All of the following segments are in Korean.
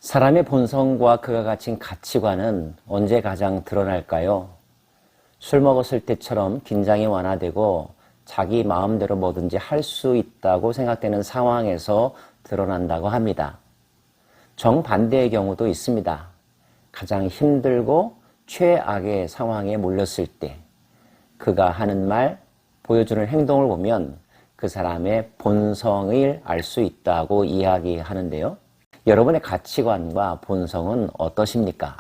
사람의 본성과 그가 가진 가치관은 언제 가장 드러날까요? 술 먹었을 때처럼 긴장이 완화되고 자기 마음대로 뭐든지 할 수 있다고 생각되는 상황에서 드러난다고 합니다. 정반대의 경우도 있습니다. 가장 힘들고 최악의 상황에 몰렸을 때 그가 하는 말, 보여주는 행동을 보면 그 사람의 본성을 알 수 있다고 이야기하는데요. 여러분의 가치관과 본성은 어떠십니까?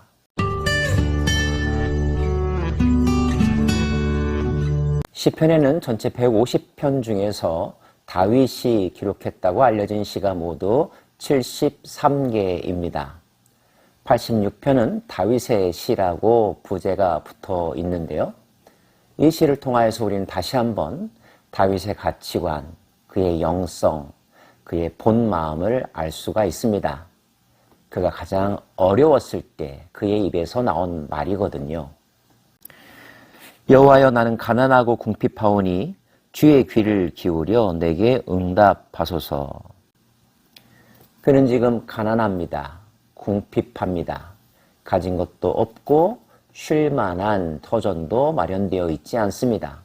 시편에는 전체 150편 중에서 다윗이 기록했다고 알려진 시가 모두 73개입니다. 86편은 다윗의 시라고 부제가 붙어 있는데요. 이 시를 통하여서 우리는 다시 한번 다윗의 가치관, 그의 영성, 그의 본 마음을 알 수가 있습니다. 그가 가장 어려웠을 때 그의 입에서 나온 말이거든요. 여호와여, 나는 가난하고 궁핍하오니 주의 귀를 기울여 내게 응답하소서. 그는 지금 가난합니다. 궁핍합니다. 가진 것도 없고 쉴 만한 터전도 마련되어 있지 않습니다.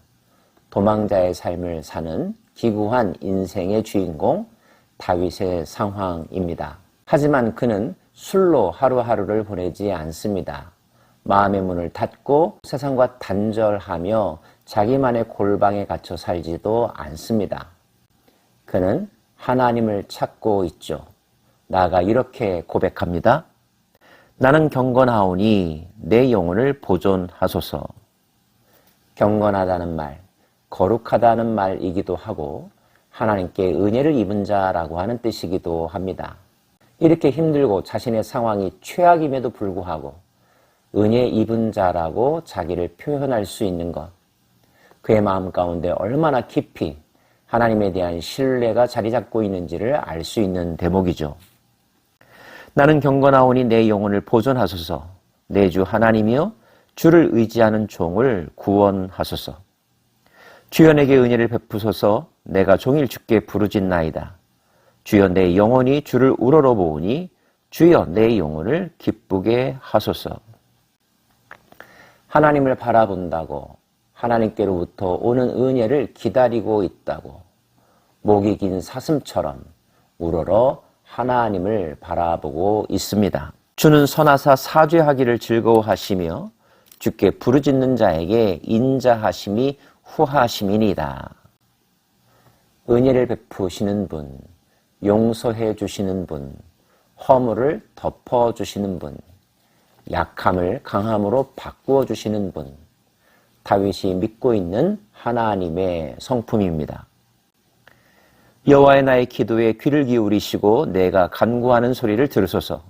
도망자의 삶을 사는 기구한 인생의 주인공 다윗의 상황입니다. 하지만 그는 술로 하루하루를 보내지 않습니다. 마음의 문을 닫고 세상과 단절하며 자기만의 골방에 갇혀 살지도 않습니다. 그는 하나님을 찾고 있죠. 나아가 이렇게 고백합니다. 나는 경건하오니 내 영혼을 보존하소서. 경건하다는 말, 거룩하다는 말이기도 하고 하나님께 은혜를 입은 자라고 하는 뜻이기도 합니다. 이렇게 힘들고 자신의 상황이 최악임에도 불구하고 은혜 입은 자라고 자기를 표현할 수 있는 것, 그의 마음 가운데 얼마나 깊이 하나님에 대한 신뢰가 자리 잡고 있는지를 알 수 있는 대목이죠. 나는 경건하오니 내 영혼을 보존하소서. 내 주 하나님이여, 주를 의지하는 종을 구원하소서. 주여 내게 은혜를 베푸소서. 내가 종일 주께 부르짖나이다. 주여 내 영혼이 주를 우러러보오니 주여 내 영혼을 기쁘게 하소서. 하나님을 바라본다고, 하나님께로부터 오는 은혜를 기다리고 있다고 목이 긴 사슴처럼 우러러 하나님을 바라보고 있습니다. 주는 선하사 사죄하기를 즐거워하시며 주께 부르짖는 자에게 인자하심이 후하심이니이다. 은혜를 베푸시는 분, 용서해 주시는 분, 허물을 덮어주시는 분, 약함을 강함으로 바꾸어 주시는 분, 다윗이 믿고 있는 하나님의 성품입니다. 여호와의 나의 기도에 귀를 기울이시고 내가 간구하는 소리를 들으소서.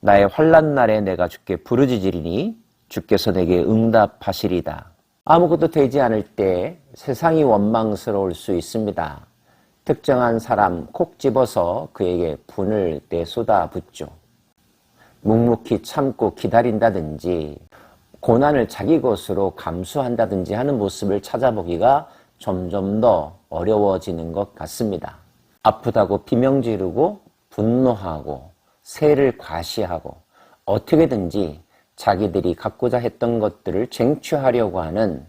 나의 환난 날에 내가 주께 부르짖으리니 주께서 내게 응답하시리다. 아무것도 되지 않을 때 세상이 원망스러울 수 있습니다. 특정한 사람 콕 집어서 그에게 분을 내쏟아붓죠. 묵묵히 참고 기다린다든지 고난을 자기 것으로 감수한다든지 하는 모습을 찾아보기가 점점 더 어려워지는 것 같습니다. 아프다고 비명 지르고 분노하고 세를 과시하고 어떻게든지 자기들이 갖고자 했던 것들을 쟁취하려고 하는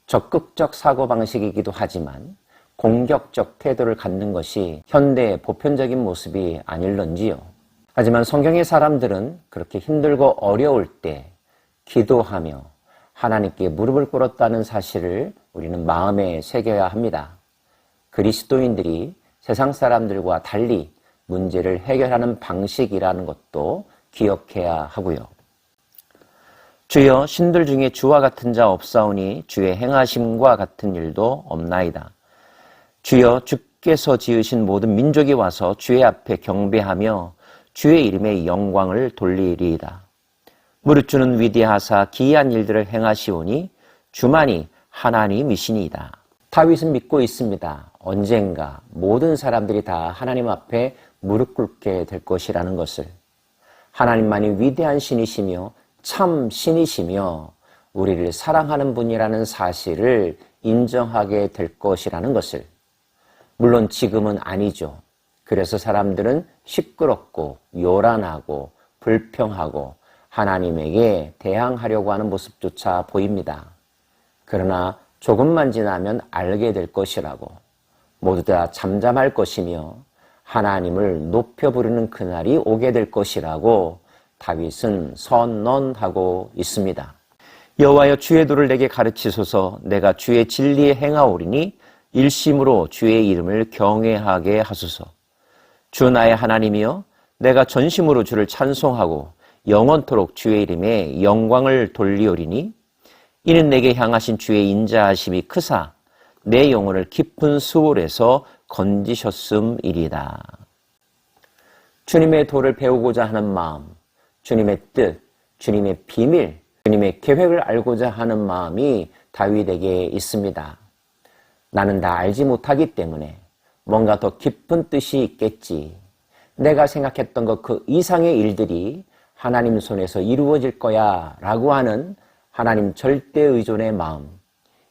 적극적 사고방식이기도 하지만 공격적 태도를 갖는 것이 현대의 보편적인 모습이 아닐런지요. 하지만 성경의 사람들은 그렇게 힘들고 어려울 때 기도하며 하나님께 무릎을 꿇었다는 사실을 우리는 마음에 새겨야 합니다. 그리스도인들이 세상 사람들과 달리 문제를 해결하는 방식이라는 것도 기억해야 하고요. 주여, 신들 중에 주와 같은 자 없사오니 주의 행하심과 같은 일도 없나이다. 주여, 주께서 지으신 모든 민족이 와서 주의 앞에 경배하며 주의 이름의 영광을 돌리리이다. 무릇 주는 위대하사 기이한 일들을 행하시오니 주만이 하나님이시니이다. 다윗은 믿고 있습니다. 언젠가 모든 사람들이 다 하나님 앞에 무릎 꿇게 될 것이라는 것을, 하나님만이 위대한 신이시며 참 신이시며 우리를 사랑하는 분이라는 사실을 인정하게 될 것이라는 것을. 물론 지금은 아니죠. 그래서 사람들은 시끄럽고 요란하고 불평하고 하나님에게 대항하려고 하는 모습조차 보입니다. 그러나 조금만 지나면 알게 될 것이라고, 모두 다 잠잠할 것이며 하나님을 높여 부르는 그날이 오게 될 것이라고 다윗은 선언하고 있습니다. 여호와여, 주의 도를 내게 가르치소서. 내가 주의 진리에 행하오리니 일심으로 주의 이름을 경외하게 하소서. 주 나의 하나님이여, 내가 전심으로 주를 찬송하고 영원토록 주의 이름에 영광을 돌리오리니 이는 내게 향하신 주의 인자하심이 크사 내 영혼을 깊은 수월에서 건지셨음이리다. 주님의 도를 배우고자 하는 마음, 주님의 뜻, 주님의 비밀, 주님의 계획을 알고자 하는 마음이 다윗에게 있습니다. 나는 다 알지 못하기 때문에 뭔가 더 깊은 뜻이 있겠지. 내가 생각했던 것 그 이상의 일들이 하나님 손에서 이루어질 거야 라고 하는 하나님 절대 의존의 마음,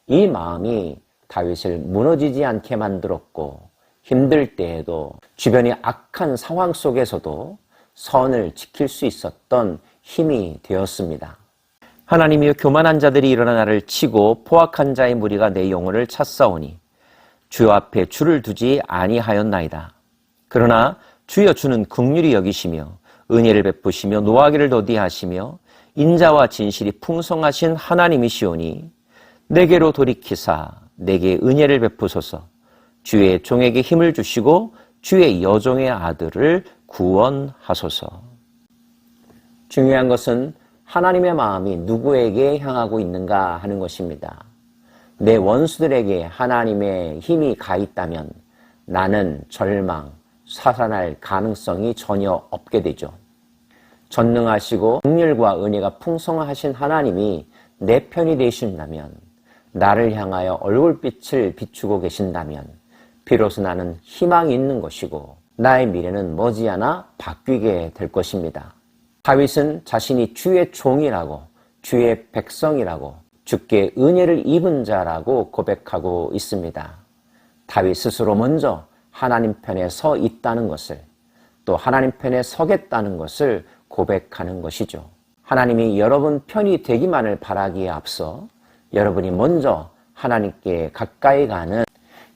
이 마음이 다윗을 무너지지 않게 만들었고 힘들 때에도 주변의 악한 상황 속에서도 선을 지킬 수 있었던 힘이 되었습니다. 하나님이여, 교만한 자들이 일어나 나를 치고 포악한 자의 무리가 내 영혼을 찼사오니 주 앞에 주를 두지 아니하였나이다. 그러나 주여, 주는 긍휼히 여기시며 은혜를 베푸시며 노하기를 더디하시며 인자와 진실이 풍성하신 하나님이시오니 내게로 돌이키사 내게 은혜를 베푸소서. 주의 종에게 힘을 주시고 주의 여종의 아들을 구원하소서. 중요한 것은 하나님의 마음이 누구에게 향하고 있는가 하는 것입니다. 내 원수들에게 하나님의 힘이 가 있다면 나는 절망, 사산할 가능성이 전혀 없게 되죠. 전능하시고 긍휼과 은혜가 풍성하신 하나님이 내 편이 되신다면, 나를 향하여 얼굴빛을 비추고 계신다면 비로소 나는 희망이 있는 것이고 나의 미래는 머지않아 바뀌게 될 것입니다. 다윗은 자신이 주의 종이라고, 주의 백성이라고, 주께 은혜를 입은 자라고 고백하고 있습니다. 다윗 스스로 먼저 하나님 편에 서 있다는 것을, 또 하나님 편에 서겠다는 것을 고백하는 것이죠. 하나님이 여러분 편이 되기만을 바라기에 앞서 여러분이 먼저 하나님께 가까이 가는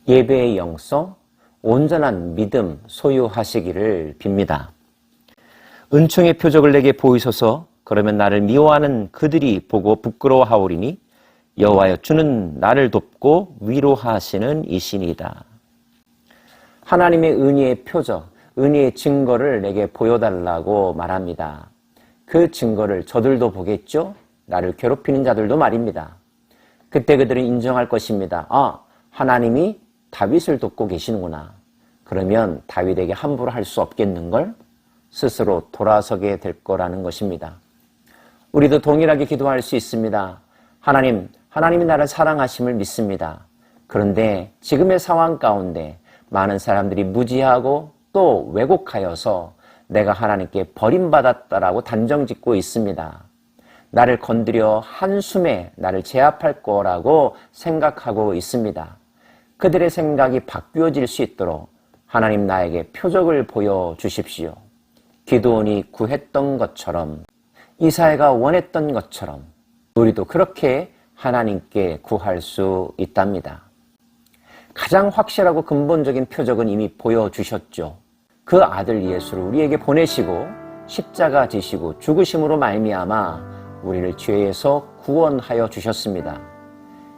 예배의 영성, 온전한 믿음 소유하시기를 빕니다. 은총의 표적을 내게 보이소서. 그러면 나를 미워하는 그들이 보고 부끄러워하오리니 여호와여, 주는 나를 돕고 위로하시는 이신이다. 하나님의 은혜의 표적, 은혜의 증거를 내게 보여달라고 말합니다. 그 증거를 저들도 보겠죠? 나를 괴롭히는 자들도 말입니다. 그때 그들은 인정할 것입니다. 아, 하나님이 다윗을 돕고 계시는구나. 그러면 다윗에게 함부로 할 수 없겠는걸? 스스로 돌아서게 될 거라는 것입니다. 우리도 동일하게 기도할 수 있습니다. 하나님이 나를 사랑하심을 믿습니다. 그런데 지금의 상황 가운데 많은 사람들이 무지하고 또 왜곡하여서 내가 하나님께 버림받았다라고 단정짓고 있습니다. 나를 건드려 한숨에 나를 제압할 거라고 생각하고 있습니다. 그들의 생각이 바뀌어질 수 있도록 하나님 나에게 표적을 보여주십시오. 기드온이 구했던 것처럼, 이사야가 원했던 것처럼 우리도 그렇게 하나님께 구할 수 있답니다. 가장 확실하고 근본적인 표적은 이미 보여주셨죠. 그 아들 예수를 우리에게 보내시고 십자가 지시고 죽으심으로 말미암아 우리를 죄에서 구원하여 주셨습니다.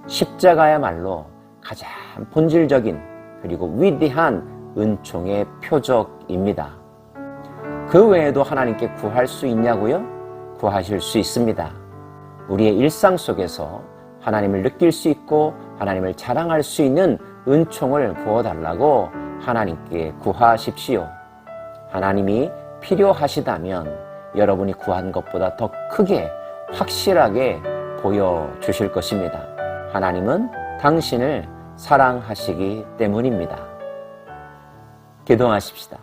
십자가야말로 가장 본질적인 그리고 위대한 은총의 표적입니다. 그 외에도 하나님께 구할 수 있냐고요? 구하실 수 있습니다. 우리의 일상 속에서 하나님을 느낄 수 있고 하나님을 자랑할 수 있는 은총을 부어달라고 하나님께 구하십시오. 하나님이 필요하시다면 여러분이 구한 것보다 더 크게 확실하게 보여주실 것입니다. 하나님은 당신을 사랑하시기 때문입니다. 기도하십시다.